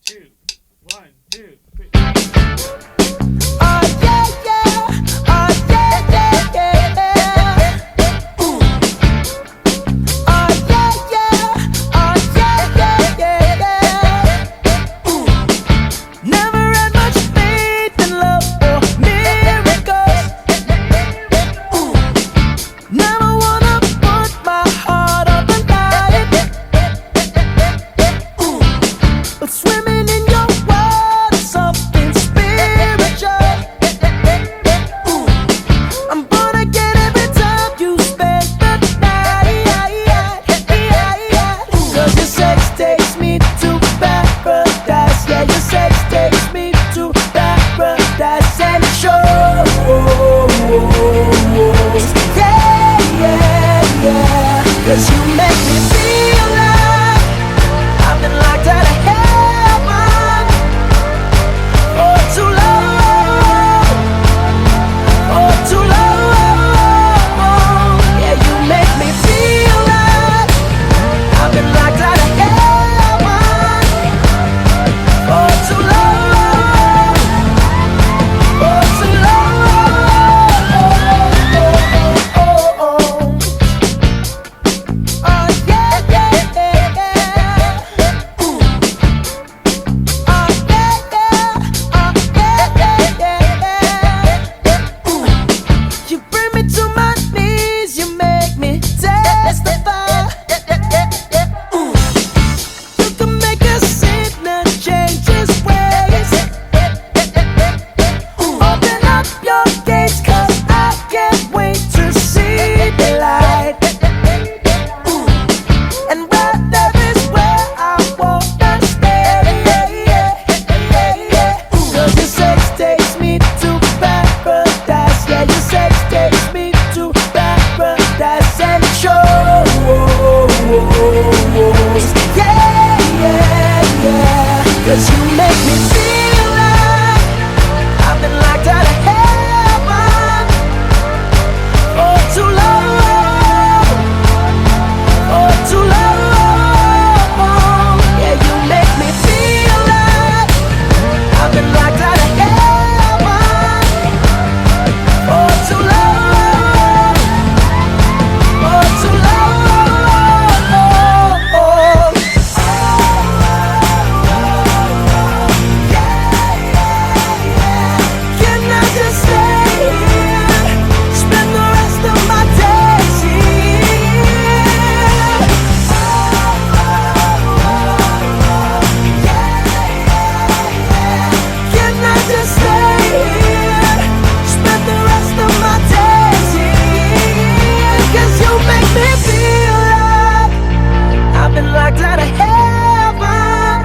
two, one, two, three. Oh yeah, yeah. Oh yeah, yeah, yeah. Ooh. Oh yeah, yeah. Oh yeah, yeah, yeah. Ooh. Never had much faith in love or miracles. Ooh. Never wanna put my heart on the line. Ooh. But swimming in your world is something spiritual. Ooh. I'm born again every time you spend the night. 'Cause your sex takes me to paradise. Yeah, your sex takes me to paradise. And it shows. Yeah, yeah, yeah. 'Cause you make me feel like I've been locked out of heaven for too long, for too long. Yeah, you make me feel like I've been locked out of heaven for too long, for too long. Oh yeah, yeah, yeah. Ooh. Oh yeah, yeah. Oh yeah, yeah, yeah. Ooh. You bring me to my knees, you make me testify. Ooh. You can make a sinner change his ways. Ooh. Open up your gates, 'cause I can't wait to see the light. Ooh. And right there is where I wanna stay. 'Cause your sex takes me to paradise. Yeah, your sex takes me to paradise. And it shows. Yeah, yeah, yeah. 'Cause you make me feel like I've been locked out of heaven for too long, for too long. Yeah, you make me feel like I've been locked out of heaven for too long, for too long. Can I just stay here, spend the rest of my days here? Can I just stay here, spend the rest of my days here? 'Cause you make me feel like I've been locked out of heaven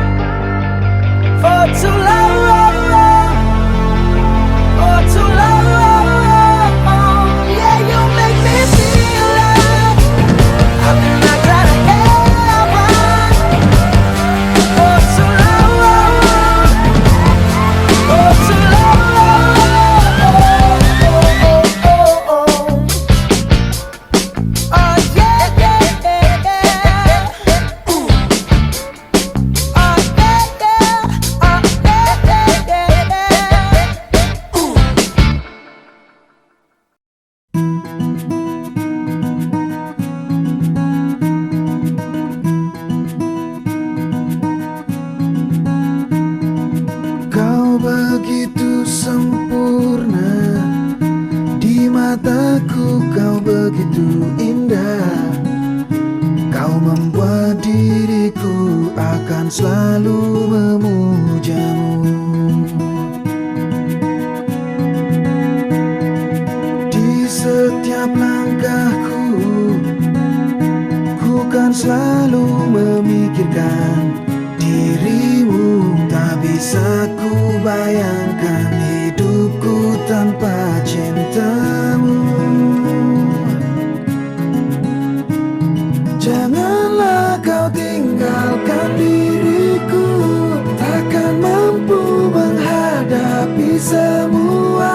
for too long, for too long. Yeah, you make me feel like I've been locked out of heaven for too long, for too long. Oh yeah, yeah, yeah. Ooh. Oh yeah, yeah. Oh yeah, yeah, yeah. Ooh. Kau begitu sempurna, di mataku kau begitu indah. Kau membuat diriku akan selalu memujamu. Di setiap langkahku, ku kan selalu memikirkan dirimu. Tak bisa ku bayangkan hidupku tanpa cintamu. Janganlah kau tinggalkan diriku, takkan mampu menghadapi semua.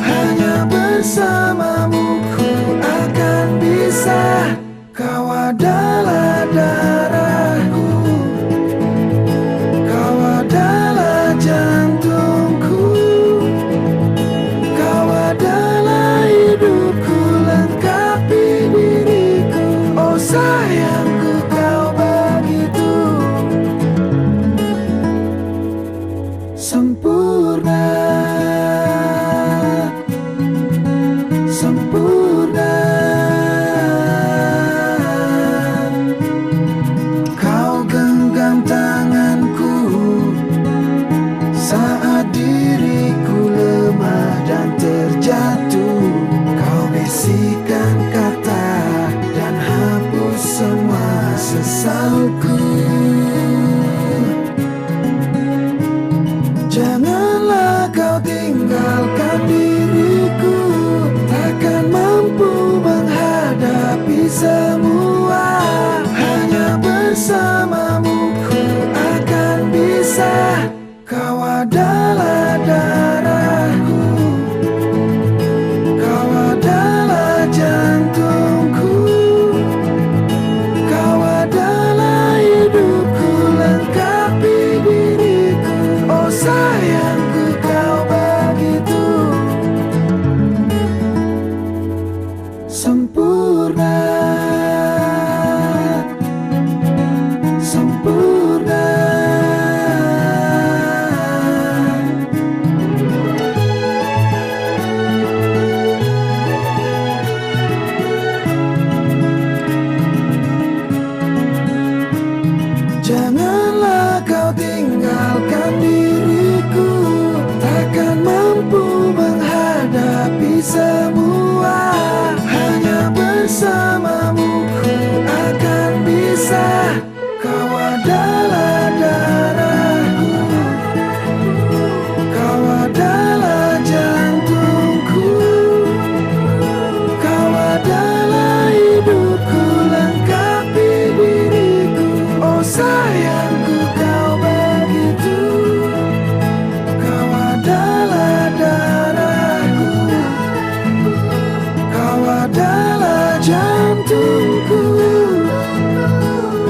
Hanya bersamamu ku akan bisa. Kau adalah darahku, kau adalah semua. Hanya bersamamu ku akan bisa. Kau adalah darahku, kau adalah jantungku, kau adalah hidupku, lengkapi diriku. Oh sayangku, kau begitu sempurna, sempurna. Janganlah kau tinggalkan diriku, takkan mampu menghadapi semua. Hanya bersamamu ku akan bisa. Kau adalah darahku, kau adalah jantungku, kau adalah hidupku, lengkapi diriku. Oh sayangku, kau begitu. Kau adalah darahku, kau adalah jantungku,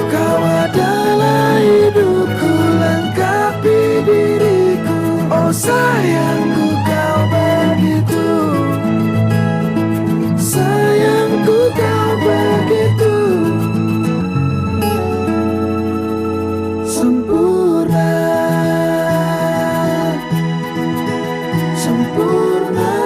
kau adalah hidupku, lengkapi diriku. Oh sayangku, kau begitu. Sayangku, kau begitu sempurna, sempurna.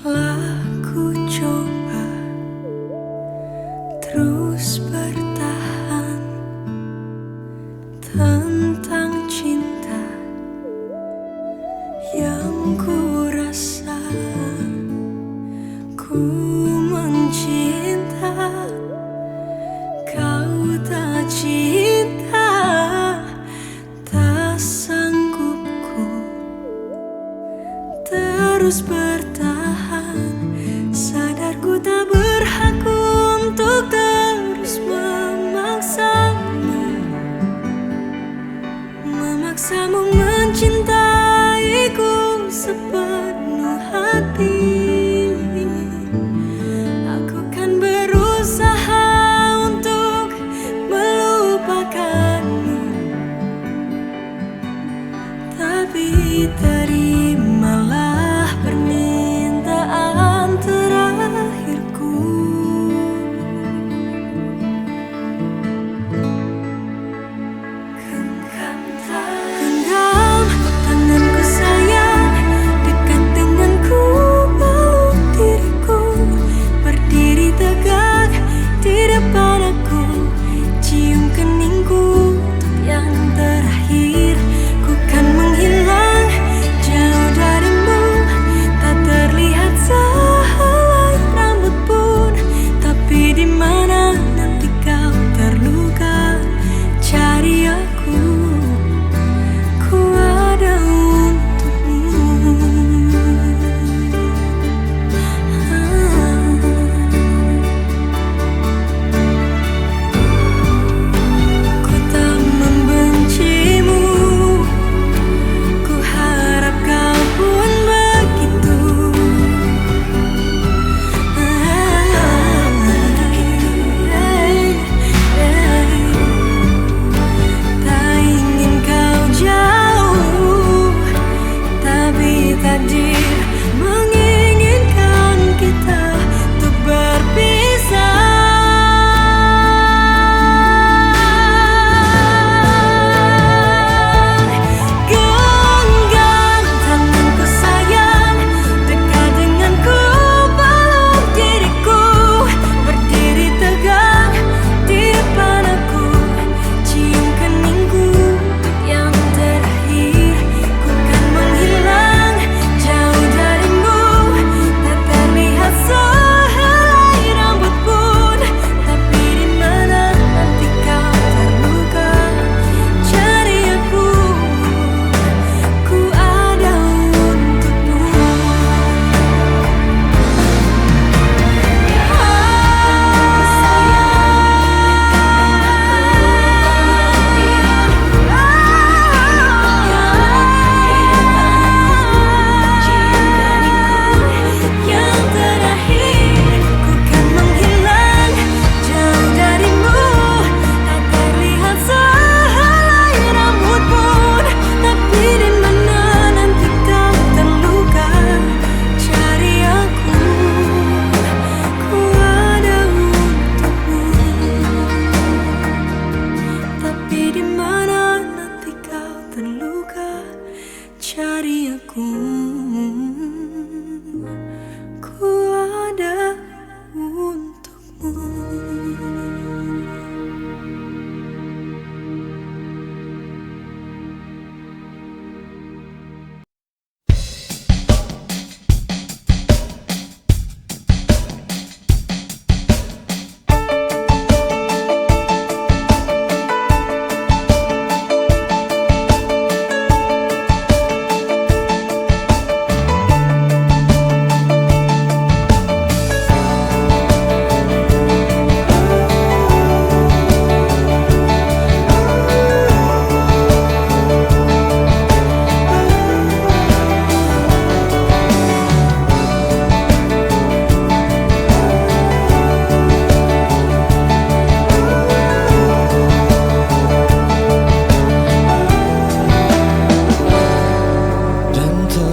Telah ku coba terus bertahan tentang cinta yang ku rasa. Ku mencinta, kau tak cinta. Tak sanggup ku terus bertahan. Sadar ku tak berhak untuk terus memaksamu mencintaiku sepenuh hati. Aku kan berusaha untuk melupakanmu, tapi terimalah permintaanku.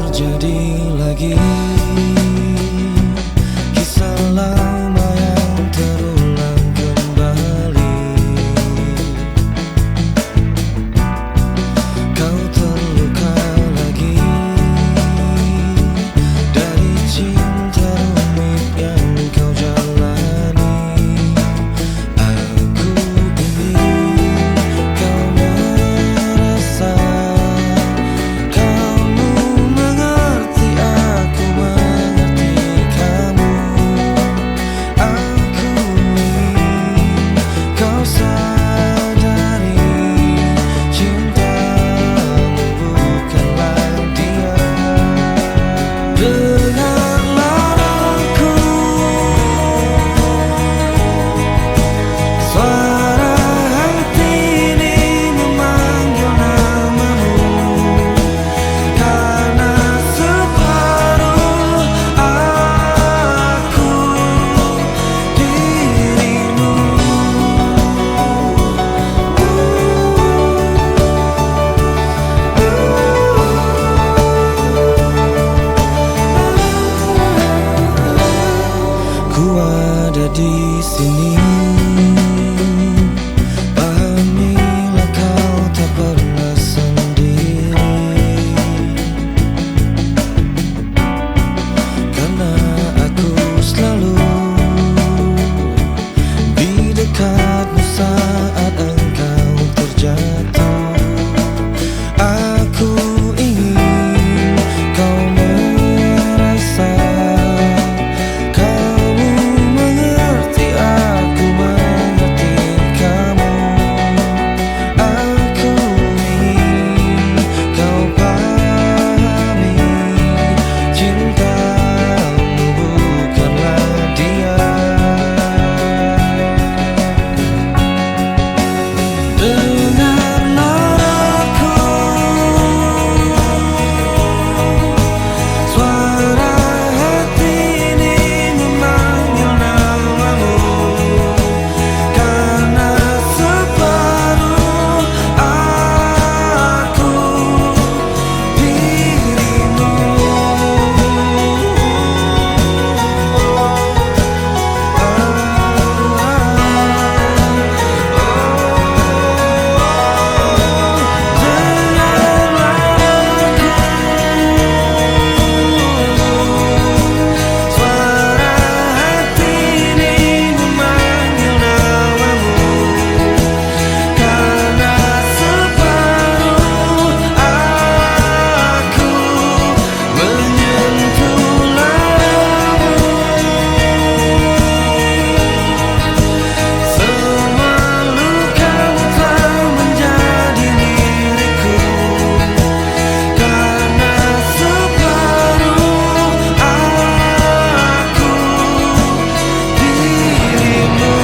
terjadi lagi. Kisah lama yang terulang kembali. Kau terluka lagi dari cinta rumit yang kau jalani. Aku ingin kau merasa kamu mengerti, aku mengerti kamu. Aku ingin kau sadari cintamu bukanlah dia. Dengarlah aku, suara hati ini memanggil namamu. Karena separuh aku dirimu. Ku ada di sini. Pahamilah kau tak pernah sendiri. Karena aku selalu di dekatmu saat engkau terjatuh. Aku ingin kau merasa kamu mengerti, aku mengerti kamu. Aku ingin kau pahami cintamu bukanlah dia. Dengarlah aku, suara hati ini memanggil namamu. Karena separuh aku dirimu. Suara hati ini memanggil namamu. Karena separuh aku menyentuh lambung. Semua lukamu telah menjadi milikku. Karena separuh aku dirimu.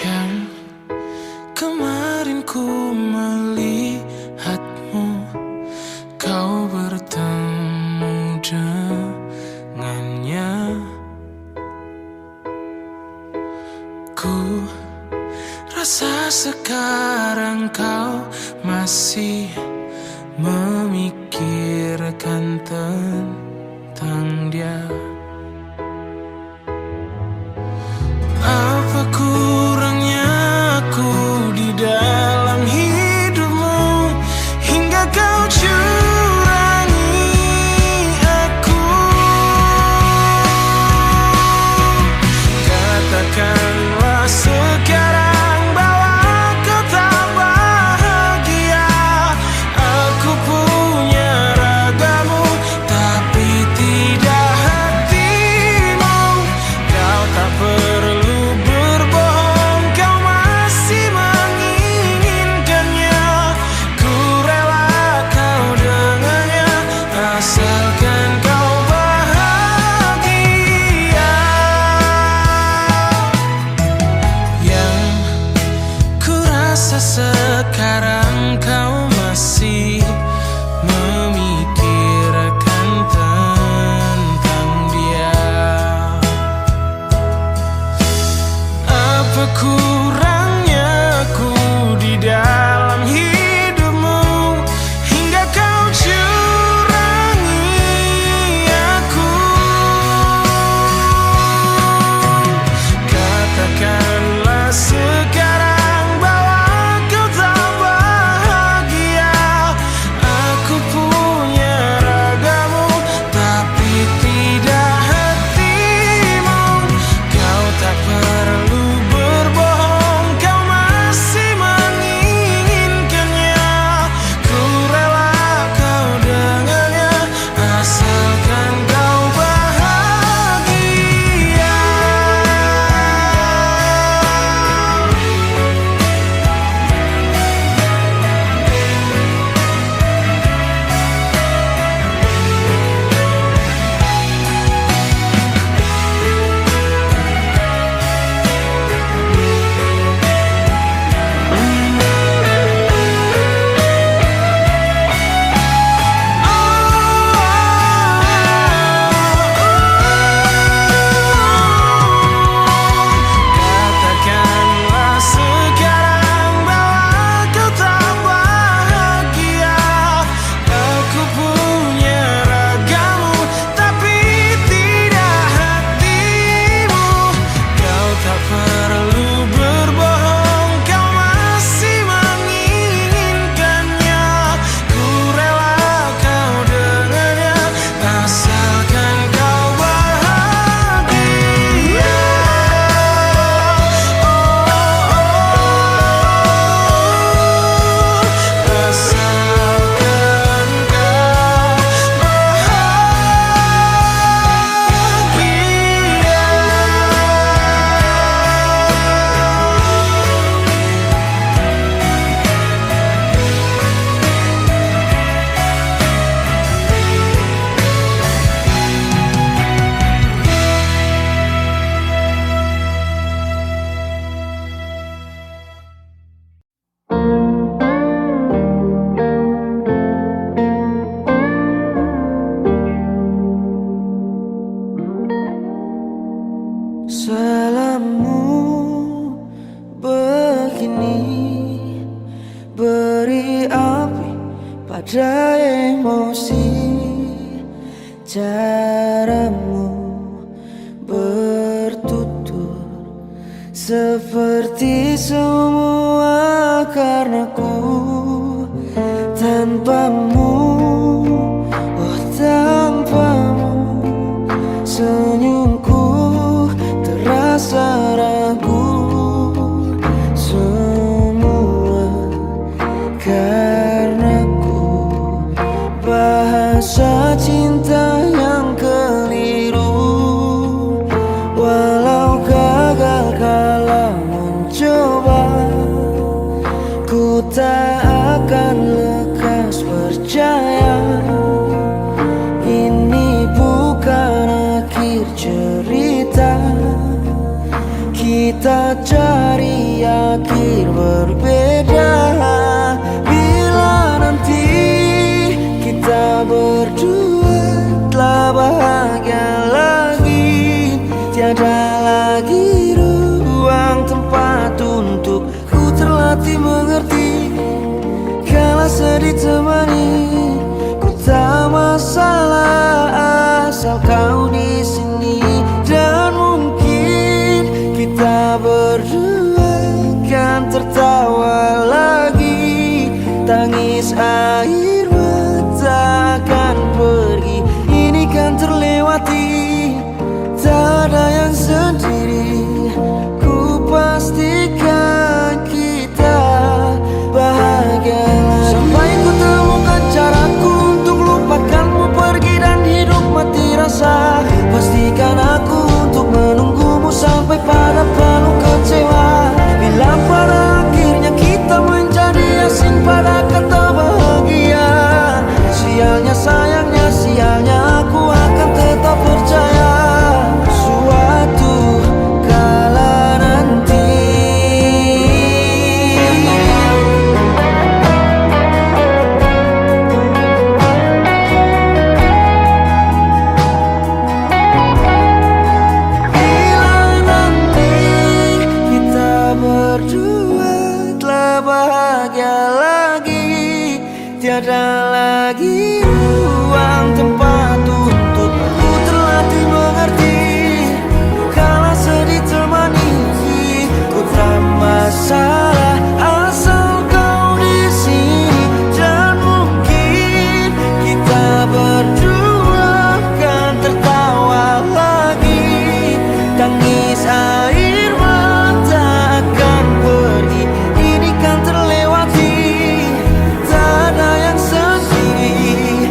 Yang kemarin ku melihatmu, kau bertemu dengannya. Ku rasa sekarang kau masih memikirkan tentang dia. Apa kurangnya aku di dalam hidupmu hingga kau curangi aku? Katakanlah sekarang bahwa kau tak bahagia. Aku punya ragamu tapi tidak hatimu. Kau tak perlu berbohong. beri api pada emosi. Caramu bertutur seperti semua karenaku. Tanpamu, oh tanpamu, senyumku terasa ragu. Semua karenaku, bahasa cinta yang keliru. Walau gagal kala mencoba, ku tak akan lekas percaya. Ini bukan akhir cerita, kita cari akhir berbeda. Bila nanti kita berdua telah bahagia lagi, tiada lagi ruang tempat untuk ku terlatih mengerti. Kala sedih temani, ku tak masalah asal kau di sini. Dan mungkin kita berdua kan tertawa lagi, tangis air mata akan pergi. Ini kan terlewati, tak ada yang sendiri. Ku pastikan kita bahagia lagi. Sampai ku temukan caraku untuk lupakanmu pergi dan hidup mati rasa. Pastikan aku untuk menunggumu sampai pada penuh kecewa. Bila pada akhirnya kita menjadi asing pada kata bahagia, sialnya sayangnya sialnya aku akan tetap percaya. Suatu kala nanti berdua telah bahagia lagi, tiada lagi ruang tempat untuk ku terlatih mengerti. Kala sedih temani, ku tak masalah asal kau di sini. Dan mungkin kita berdua kan tertawa lagi, tangis air mata akan pergi. Ini kan terlewati, tak ada yang sendiri.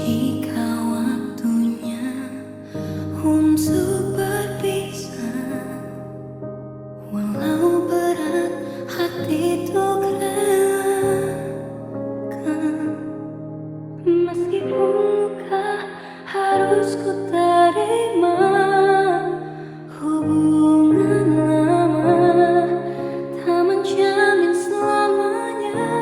jika waktunya untuk berpisah, walau berat hati untuk relakan, meskipun luka harus ku terima. Hubungan lama tak menjamin selamanya.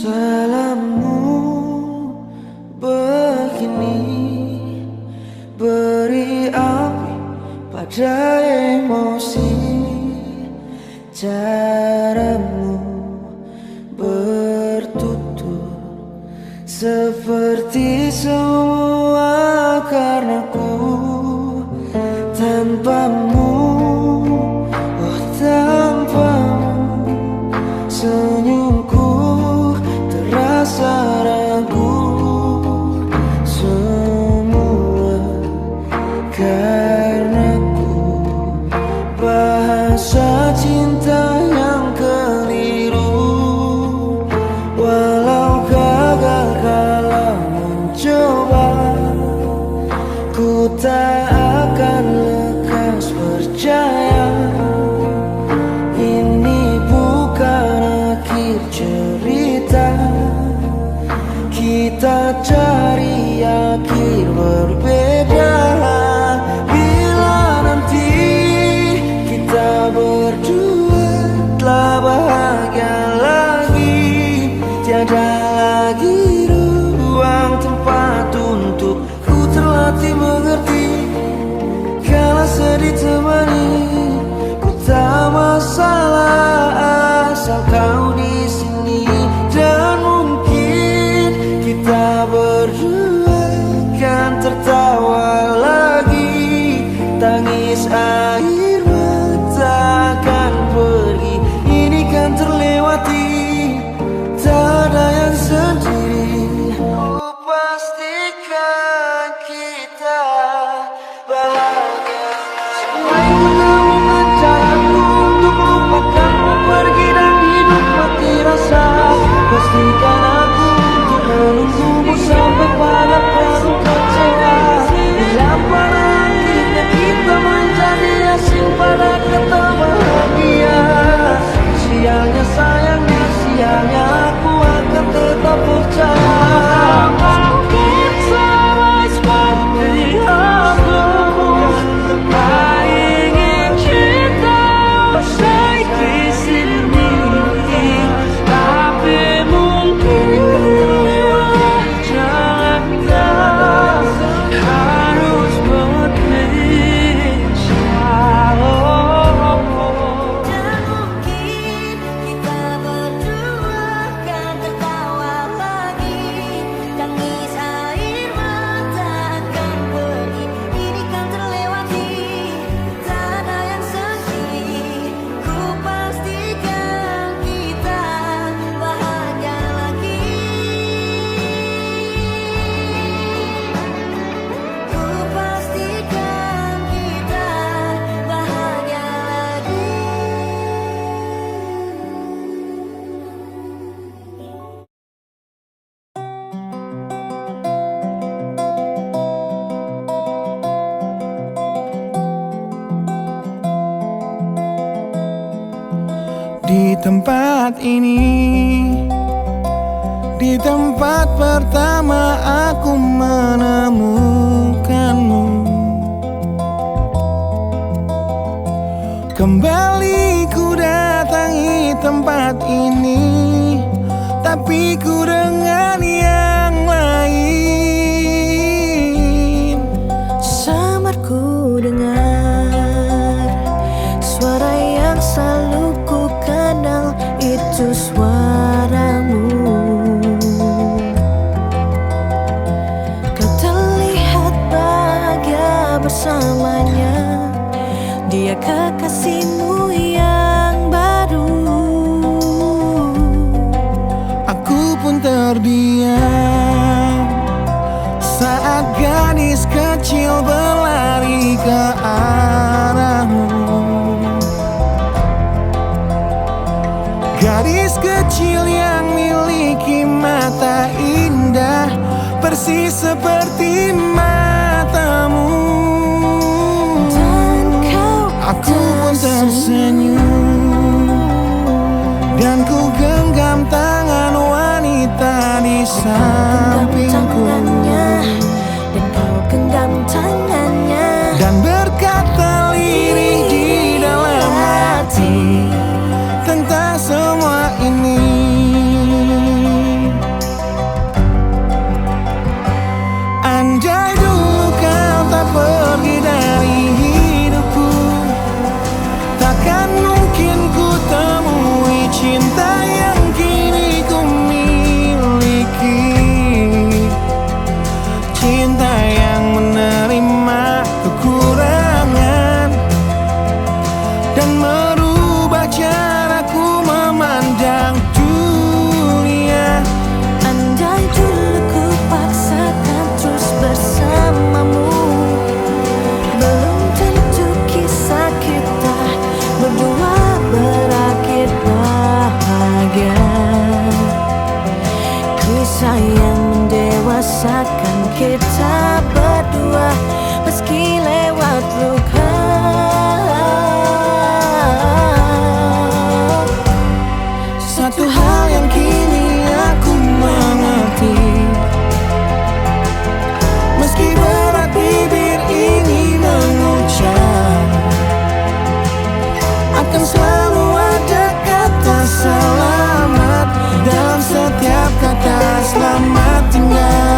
Salammu begini, beri api pada emosi. Caramu bertutur seperti semua karenaku. Tanpamu, oh tanpamu, senyumku terasa ragu. Semua karenaku, bahasa cinta yang keliru. Walau gagal kalau mencoba, ku tak akan lekas percaya. Ini bukan akhir cerita, kita cari akhir berbeda. Bila nanti kita berdua telah bahagia lagi, tiada lagi ruang tempat untuk ku terlatih mengerti. Kalau sedih temani, ku tak masalah asal kau di sini. Dan mungkin kita berdua kan tertawa lagi, tangis air mata akan pergi. Ini kan terlewati, tak ada yang sendiri. Ku pastikan kita bahagia. Semua yang menemukan caraku untuk lupakanmu, pergi dan hidup mati rasa. Pastikan aku untuk menunggumu sampai pada penuh kecewa. Bila pada akhirnya kita menjadi asing pada kata bahagia. Sialnya sayangnya, sialnya aku akan tetap percaya. Mungkin sama seperti aku, tak ingin cinta usai di sini. Tapi mungkin jalan kita harus berpisah. Dan mungkin kita berdua kan tertawa lagi, tangis air mata akan pergi. Ini kan terlewati, tak ada yang sedih. Ku pastikan kita bahagia lagi. Ku pastikan kita bahagia lagi. Di tempat ini, di tempat pertama aku menemukanmu. Kembali ku datangi tempat ini, tapi ku dengan yang lain. Samar ku dengar suara yang selalu ku kenal, itu suaramu. Kau terlihat bahagia bersamanya, dia kekasihmu yang baru. Aku pun terdiam saat gadis kecil berlari ke arahmu. Gadis kecil yang miliki mata indah, persis seperti matamu. Dan kau Aku pun tersenyum, dan ku genggam tangan wanita di sampingku. Dan kau genggam tangannya, Dan berkata lirih di dalam hati tentang semua ini. kita berdua meski lewat luka. Satu hal yang kini aku mengerti, meski berat bibir ini mengucap, akan selalu ada kata selamat dalam setiap kata selamat tinggal.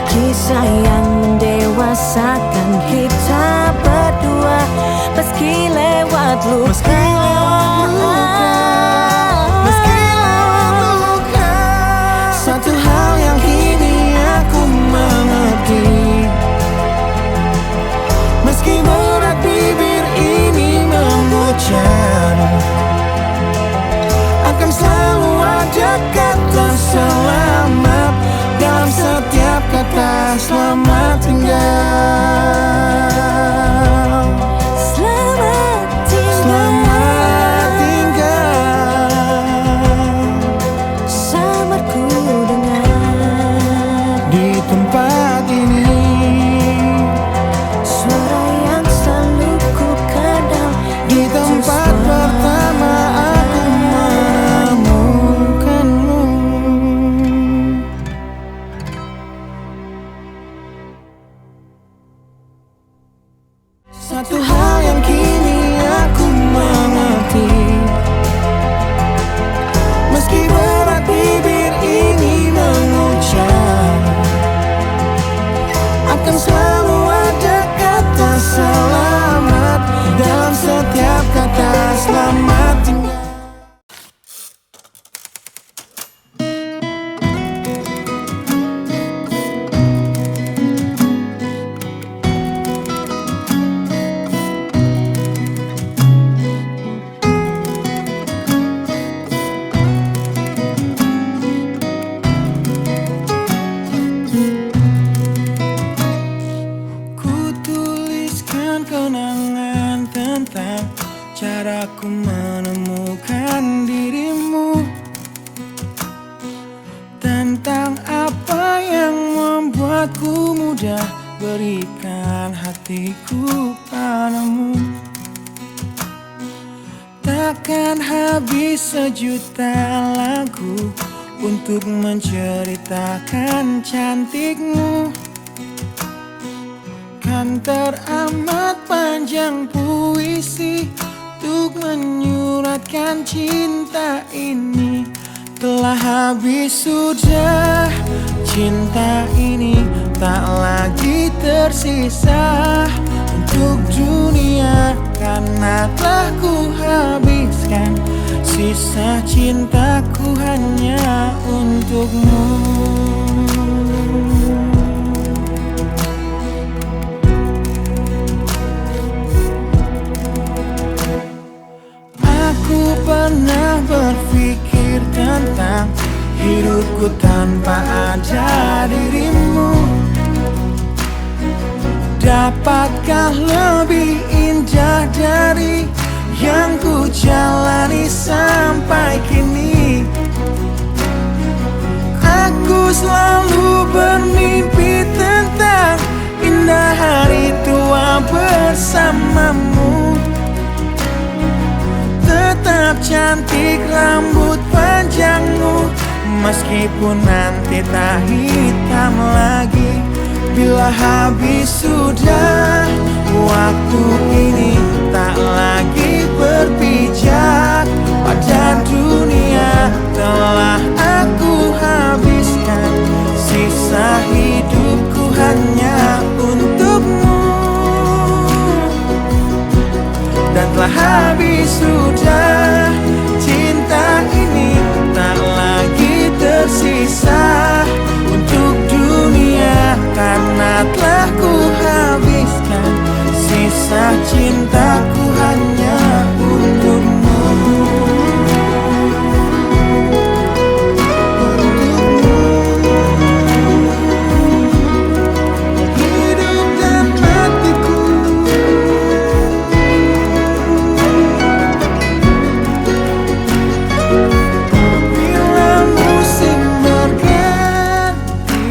Kisah yang mendewasakan kita berdua meski lewat luka. Satu hal yang kini aku mengerti, meski berat bibir ini mengucap, akan selalu ada kata selamat dalam setiap kata selamat tinggal. Selamat tinggal. Selamat tinggal. Samarku dengar Di tempat ini suara yang selalu ku kenal. di tempat pertama aku menemukanmu. Satu hal yang kini aku mengerti, meski berat bibir ini mengucap, akan selalu ada kata selamat dalam setiap kata selamat tinggal. Kenangan tentang caraku menemukan dirimu, tentang apa yang membuatku mudah berikan hatiku padamu. Takkan habis sejuta lagu untuk menceritakan cantikmu. Kan teramat panjang puisi untuk menyuratkan cinta ini. Telah habis sudah cinta ini, tak lagi tersisa untuk dunia, karena telah ku habiskan sisa cintaku hanya untukmu. Aku pernah berpikir tentang hidupku tanpa ada dirimu. Dapatkah lebih indah dari yang ku jalani sampai kini? Aku selalu bermimpi tentang indah hari tua bersamamu. Tetap cantik rambut panjangmu, Meskipun nanti tak hitam lagi, bila habis sudah waktu ini tak lagi berpijak pada dunia. Telah aku habiskan sisa hidupku hanya untukmu, dan telah habis sudah cinta ini tak lagi tersisa untuk dunia, karena telah ku habiskan sisa cintaku hanya untukmu. Hidup dan matiku, bila musim berganti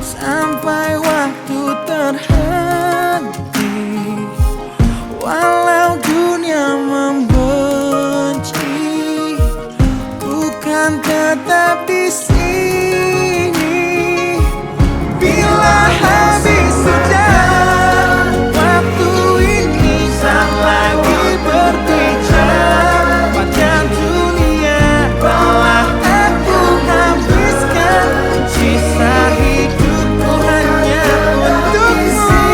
sampai waktu terhenti, walau dunia membenci, ku kan tetap di sini. Bila habis sudah waktu ini tak lagi berpijak pada dunia, telah aku habiskan sisa hidupku hanya untukmu.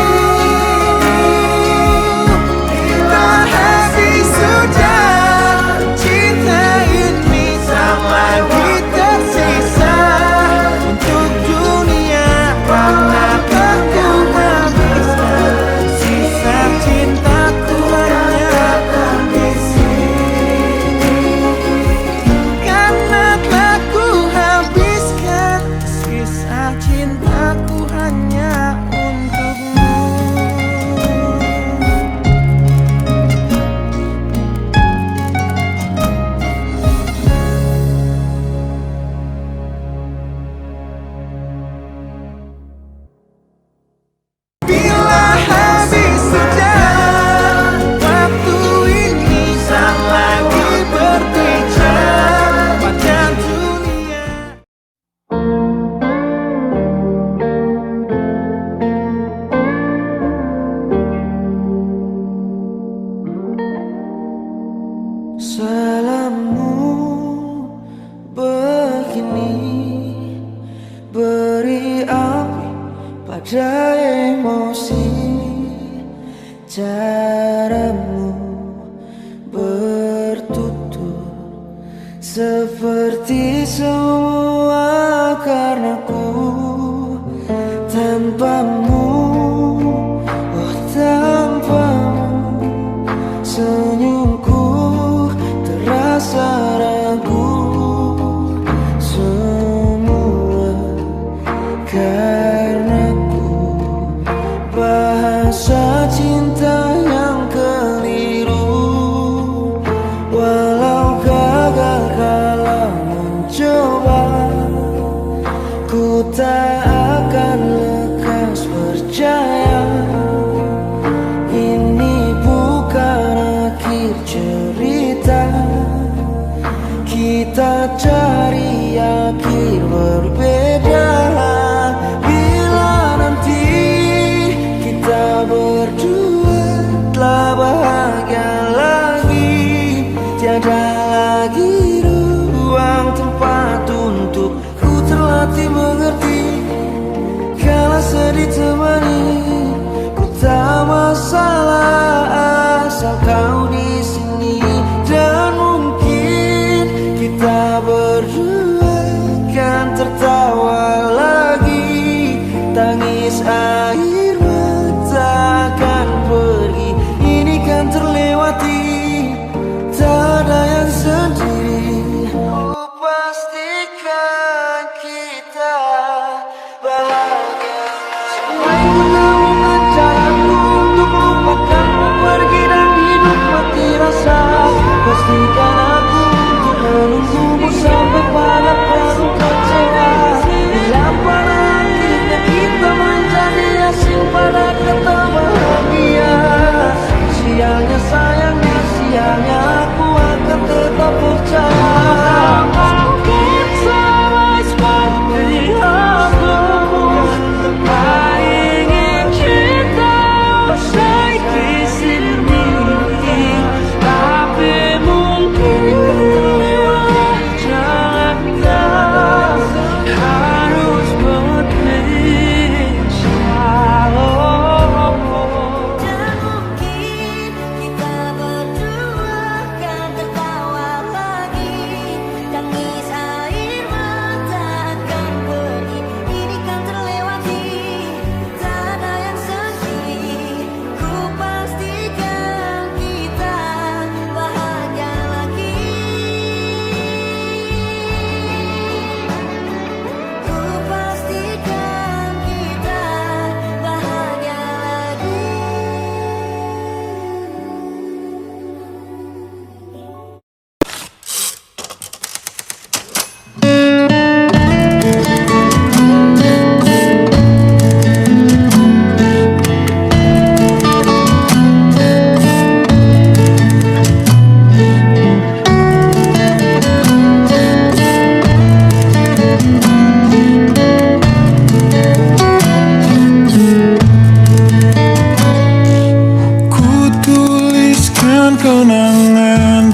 Bila habis sudah cinta ini tak lagi tersisa untuk dunia, karena aku habiskan sisa cintaku hanya di sini. Karena telah ku habiskan sisa cintaku hanya untukmu. Bila habis sudah waktu ini tak lagi berpijak pada dunia. Salammu begini, beri api pada emosi. Caramu bertutur seperti semua karenaku. Tanpamu, oh tanpamu, senyumku terasa ragu. Semua karenaku, bahasa cinta yang keliru. Walau gagal kalau mencoba, ku tak akan lekas percaya. Ini bukan akhir cerita, kita cari akhir berbeda. Bila nanti kita berdua telah bahagia lagi, tiada lagi ruang tempat untuk ku terlatih mengerti. Kala sedih temani, ku tak masalah asal kau di sini. Dan mungkin kita berdua kan tertawa lagi, tangis air mata akan pergi. Ini kan terlewati, tak ada yang sendiri. Ku pastikan kita bahagia. Selain ku temukan caraku untuk lupakanmu, pergi dan hidup mati rasa. Pastikan aku untuk menunggumu sampai pada penuh kecewa. Bila pada akhirnya kita menjadi asing pada kata bahagia, siangnya sayangnya siangnya aku akan tetap percaya.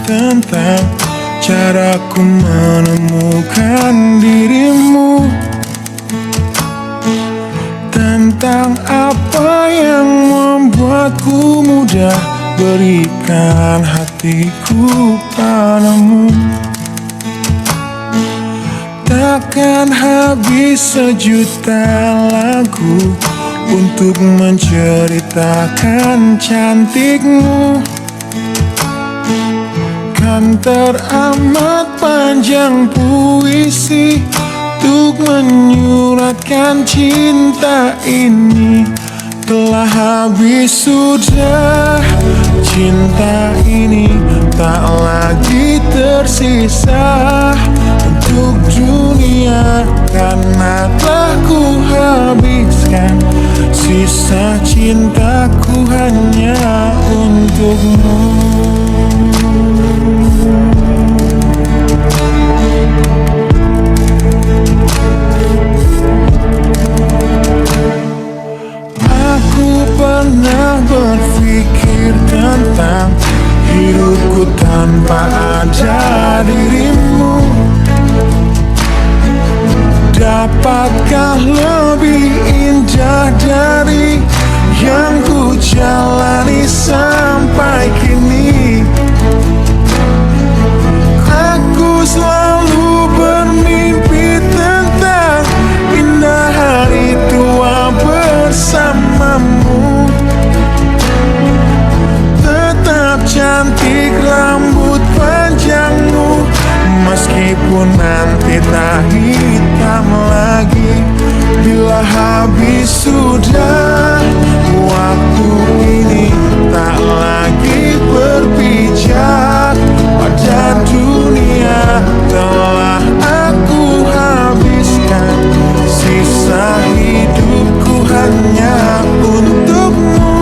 tentang caraku menemukan dirimu, tentang apa yang membuatku mudah berikan hatiku padamu. Takkan habis sejuta lagu untuk menceritakan cantikmu. Kan teramat panjang puisi untuk menyuratkan cinta ini. Telah habis sudah cinta ini, tak lagi tersisa untuk dunia, karena telah ku habiskan sisa cintaku hanya untukmu. Pernah berpikir tentang hidupku tanpa ada dirimu. Dapatkah lebih indah dari yang ku jalani sampai kini? Aku selalu bermimpi tentang indah hari tua bersamamu. Tetap cantik rambut panjangmu, meskipun nanti tak hitam lagi. Bila habis sudah waktu ini, tak lagi berpijak pada dunia. Telah aku habiskan sisa hidupku hanya untukmu,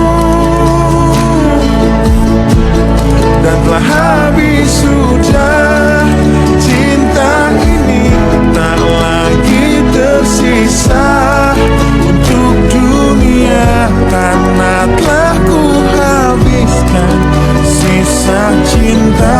dan telah habis sudah cinta ini, tak lagi tersisa untuk dunia, karena telah ku habiskan sisa cinta